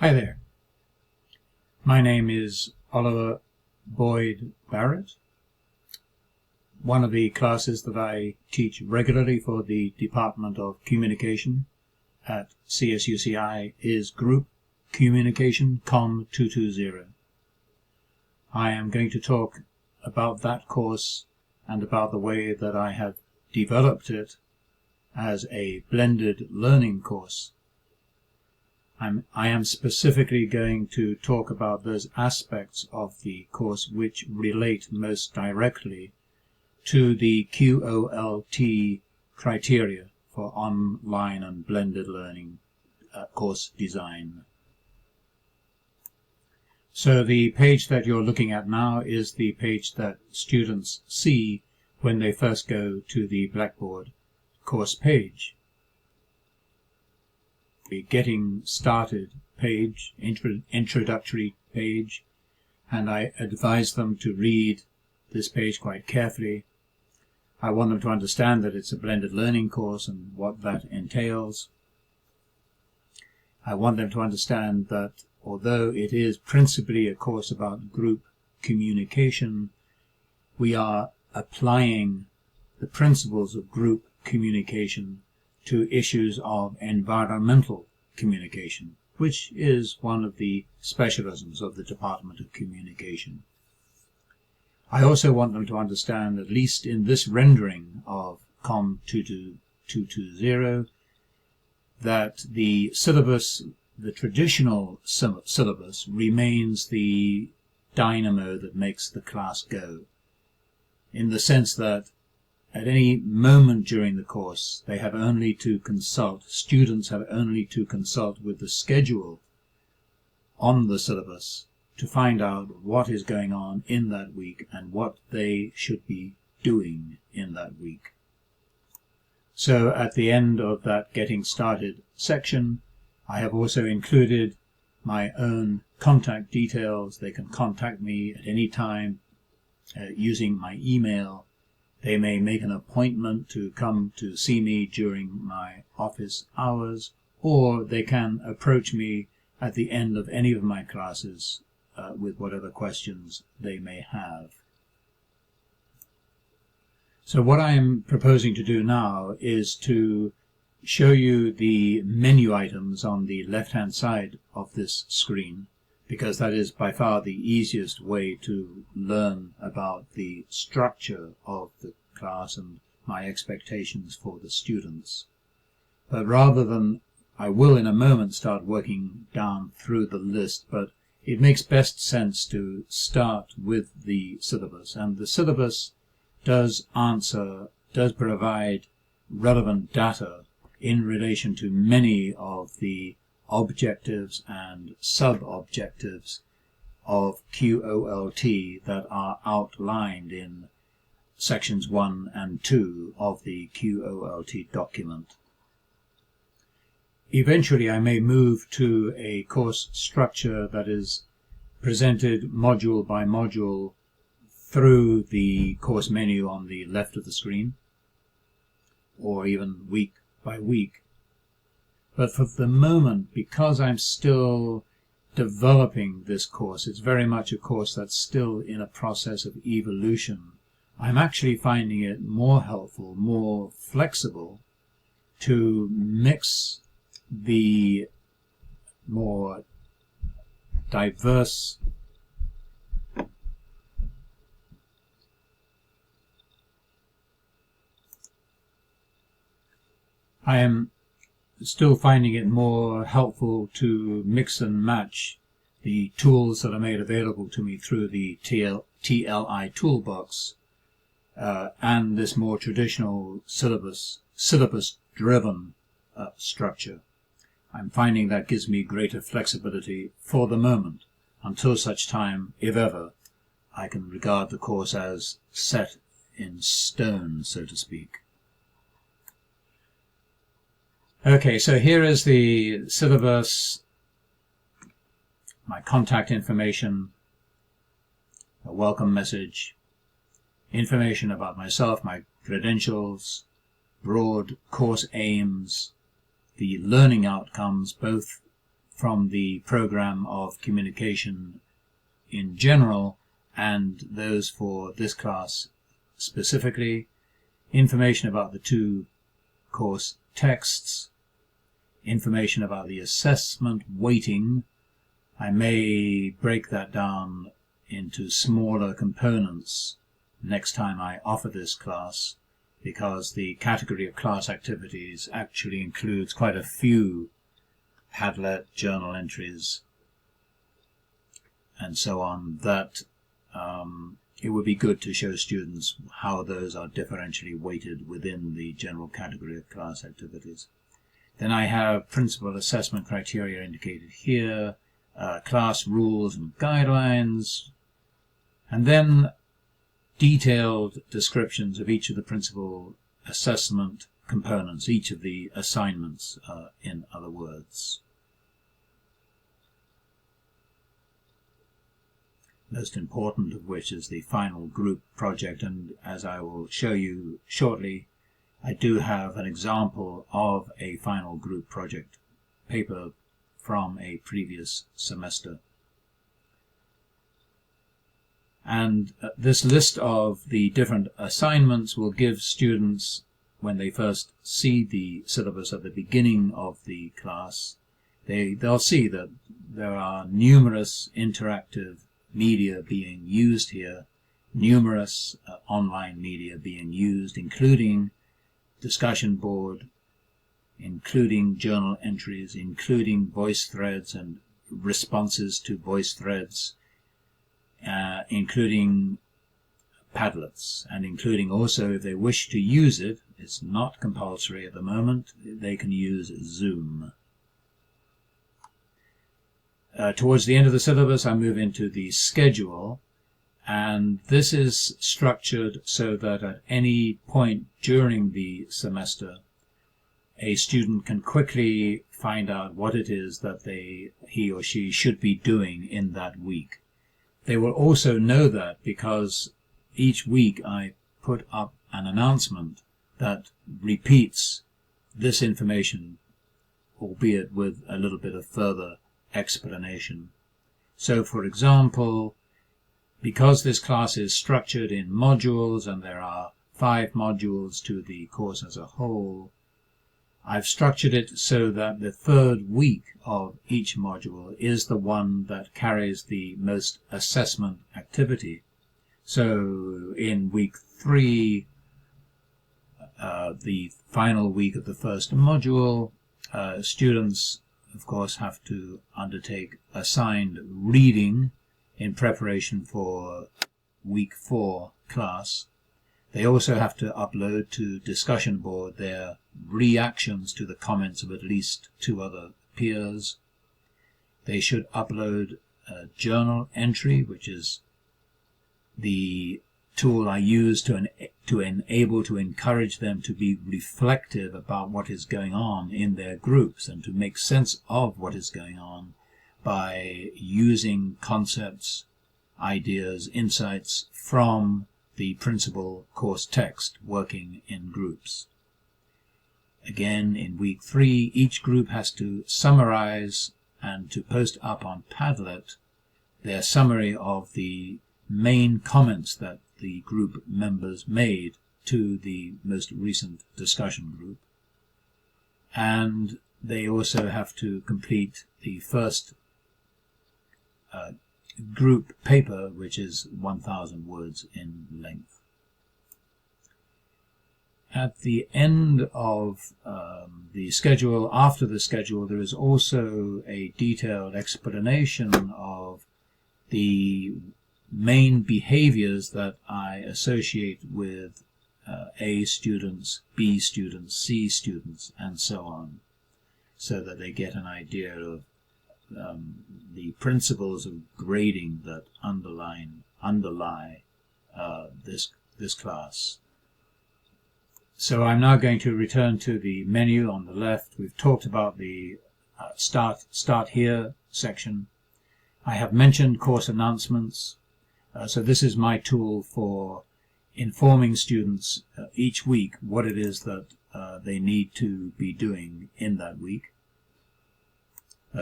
Hi there. My name is Oliver Boyd Barrett. One of the classes that I teach regularly for the Department of Communication at CSUCI is Group Communication COM 220. I am going to talk about that course and about the way that I have developed it as a blended learning course. I am specifically going to talk about those aspects of the course which relate most directly to the QOLT criteria for online and blended learning course design. So the page that you're looking at now is the page that students see when they first go to the Blackboard course page. The Getting Started page, introductory page, and I advise them to read this page quite carefully. I want them to understand that it's a blended learning course and what that entails. I want them to understand that although it is principally a course about group communication, we are applying the principles of group communication to issues of environmental communication, which is one of the specialisms of the Department of Communication. I also want them to understand, at least in this rendering of COM 220, that the syllabus, the traditional syllabus, remains the dynamo that makes the class go, in the sense that at any moment during the course, they have only to consult, students have only to consult with the schedule on the syllabus to find out what is going on in that week and what they should be doing in that week. So at the end of that Getting Started section, I have also included my own contact details. They can contact me at any time using my email. They may make an appointment to come to see me during my office hours, or they can approach me at the end of any of my classes with whatever questions they may have. So what I am proposing to do now is to show you the menu items on the left-hand side of this screen, because that is by far the easiest way to learn about the structure of the class and my expectations for the students. But rather than, I will in a moment start working down through the list, but it makes best sense to start with the syllabus. And the syllabus does provide relevant data in relation to many of the objectives and sub-objectives of QOLT that are outlined in sections 1 and 2 of the QOLT document. Eventually I may move to a course structure that is presented module by module through the course menu on the left of the screen, or even week by week. But for the moment, because I'm still developing this course, it's very much a course that's still in a process of evolution. I'm actually finding it more helpful, more flexible to mix the more diverse I am still finding it more helpful to mix and match the tools that are made available to me through the TLI toolbox and this more traditional syllabus-driven structure. I'm finding that gives me greater flexibility for the moment, until such time, if ever, I can regard the course as set in stone, so to speak. Okay, so here is the syllabus, my contact information, a welcome message, information about myself, my credentials, broad course aims, the learning outcomes, both from the program of communication in general and those for this class specifically, information about the two course texts, information about the assessment weighting. I may break that down into smaller components next time I offer this class, because the category of class activities actually includes quite a few Padlet journal entries and so on, that it would be good to show students how those are differentially weighted within the general category of class activities. Then I have principal assessment criteria indicated here, class rules and guidelines, and then detailed descriptions of each of the principal assessment components, each of the assignments, in other words. Most important of which is the final group project, and as I will show you shortly, I do have an example of a final group project paper from a previous semester. And this list of the different assignments will give students, when they first see the syllabus at the beginning of the class, they'll see that there are numerous interactive media being used here, numerous online media being used, including discussion board, including journal entries, including Voicethreads and responses to Voicethreads, including Padlets, and including also, if they wish to use it, it's not compulsory at the moment, they can use Zoom. Towards the end of the syllabus, I move into the schedule, and this is structured so that at any point during the semester, a student can quickly find out what it is that he or she should be doing in that week. They will also know that because each week I put up an announcement that repeats this information, albeit with a little bit of further explanation. So, for example, because this class is structured in modules and there are 5 modules to the course as a whole, I've structured it so that the third week of each module is the one that carries the most assessment activity. So in week 3, the final week of the first module, students of course have to undertake assigned reading in preparation for week 4 class. They also have to upload to discussion board their reactions to the comments of at least 2 other peers. They should upload a journal entry, which is the tool I use to encourage them to be reflective about what is going on in their groups and to make sense of what is going on by using concepts, ideas, insights from the principal course text working in groups. Again, in week 3, each group has to summarize and to post up on Padlet their summary of the main comments that the group members made to the most recent discussion group. And they also have to complete the first group paper, which is 1,000 words in length. At the end of the schedule, after the schedule, there is also a detailed explanation of the main behaviors that I associate with A students, B students, C students, and so on, so that they get an idea of the principles of grading that underlie this class. So I'm now going to return to the menu on the left. We've talked about the start here section. I have mentioned course announcements. So this is my tool for informing students each week what it is that they need to be doing in that week.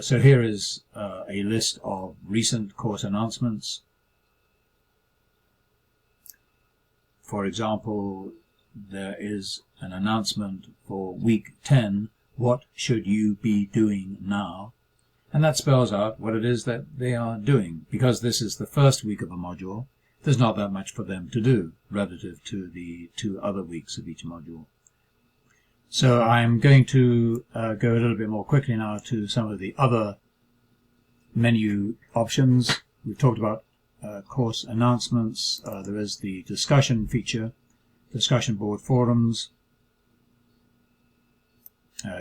So here is a list of recent course announcements. For example, there is an announcement for week 10, what should you be doing now? And that spells out what it is that they are doing. Because this is the first week of a module, there's not that much for them to do relative to the 2 other weeks of each module. So I'm going to go a little bit more quickly now to some of the other menu options. We've talked about course announcements. There is the discussion feature, discussion board forums.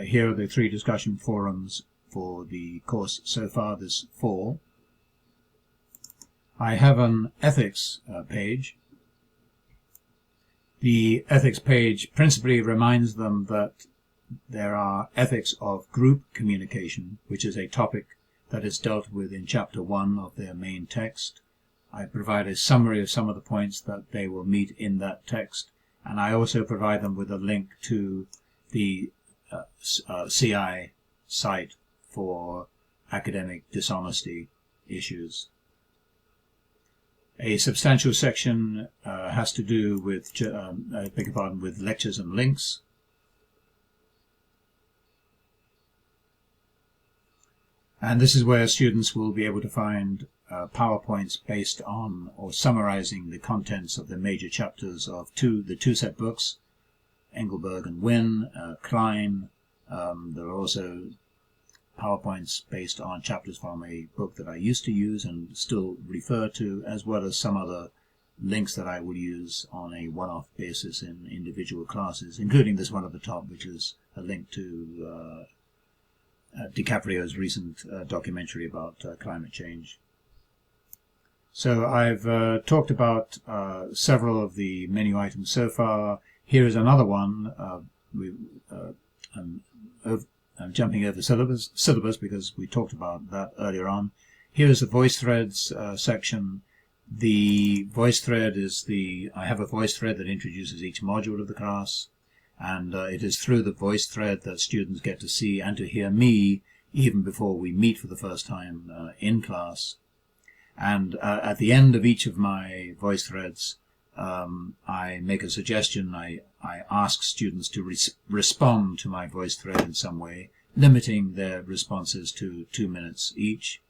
Here are the 3 discussion forums for the course so far this fall. I have an ethics page. The ethics page principally reminds them that there are ethics of group communication, which is a topic that is dealt with in Chapter 1 of their main text. I provide a summary of some of the points that they will meet in that text, and I also provide them with a link to the CI site for academic dishonesty issues. A substantial section has to do with, with lectures and links. And this is where students will be able to find PowerPoints based on or summarizing the contents of the major chapters of the 2 set books, Engelberg and Wynne, Klein. There are also PowerPoints based on chapters from a book that I used to use and still refer to, as well as some other links that I will use on a one-off basis in individual classes, including this one at the top, which is a link to DiCaprio's recent documentary about climate change. So I've talked about several of the menu items so far. Here is another one. I'm jumping over syllabus because we talked about that earlier on. Here is the Voicethreads section. The VoiceThread is I have a VoiceThread that introduces each module of the class, and it is through the VoiceThread that students get to see and to hear me even before we meet for the first time in class. And at the end of each of my VoiceThreads, I make a suggestion. I ask students to respond to my VoiceThread in some way, limiting their responses to 2 minutes each.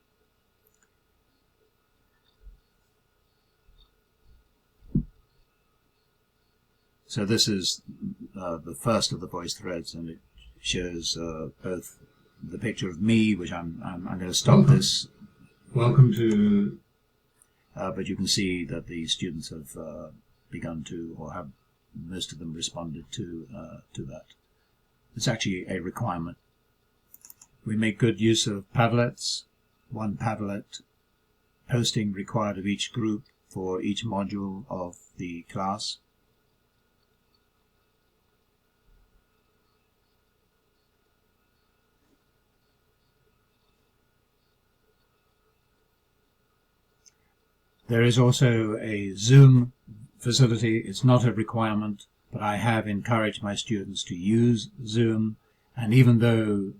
So this is the first of the VoiceThreads, and it shows both the picture of me, which I'm going to stop this. Welcome to. But you can see that the students have begun to, or have most of them responded to that. It's actually a requirement. We make good use of Padlets. 1 Padlet posting required of each group for each module of the class. There is also a Zoom facility. It's not a requirement, but I have encouraged my students to use Zoom, and even though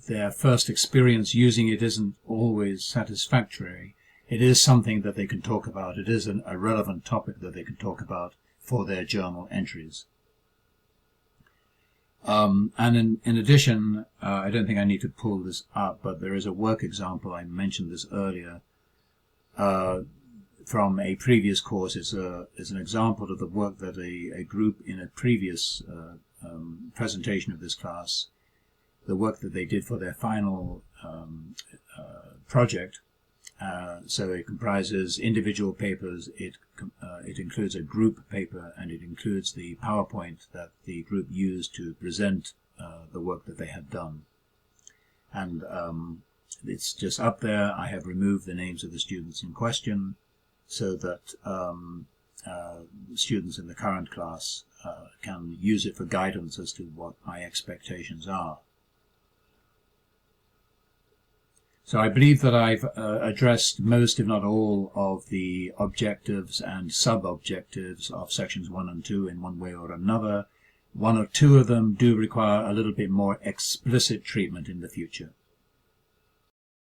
their first experience using it isn't always satisfactory, it is something that they can talk about. It is a relevant topic that they can talk about for their journal entries. And in addition, I don't think I need to pull this up, but there is a work example. I mentioned this earlier. From a previous course is an example of the work that a group in a previous presentation of this class, the work that they did for their final project. So it comprises individual papers, it includes a group paper, and it includes the PowerPoint that the group used to present the work that they had done. And it's just up there. I have removed the names of the students in question, so that students in the current class can use it for guidance as to what my expectations are. So I believe that I've addressed most, if not all, of the objectives and sub-objectives of sections 1 and 2 in one way or another. 1 or 2 of them do require a little bit more explicit treatment in the future.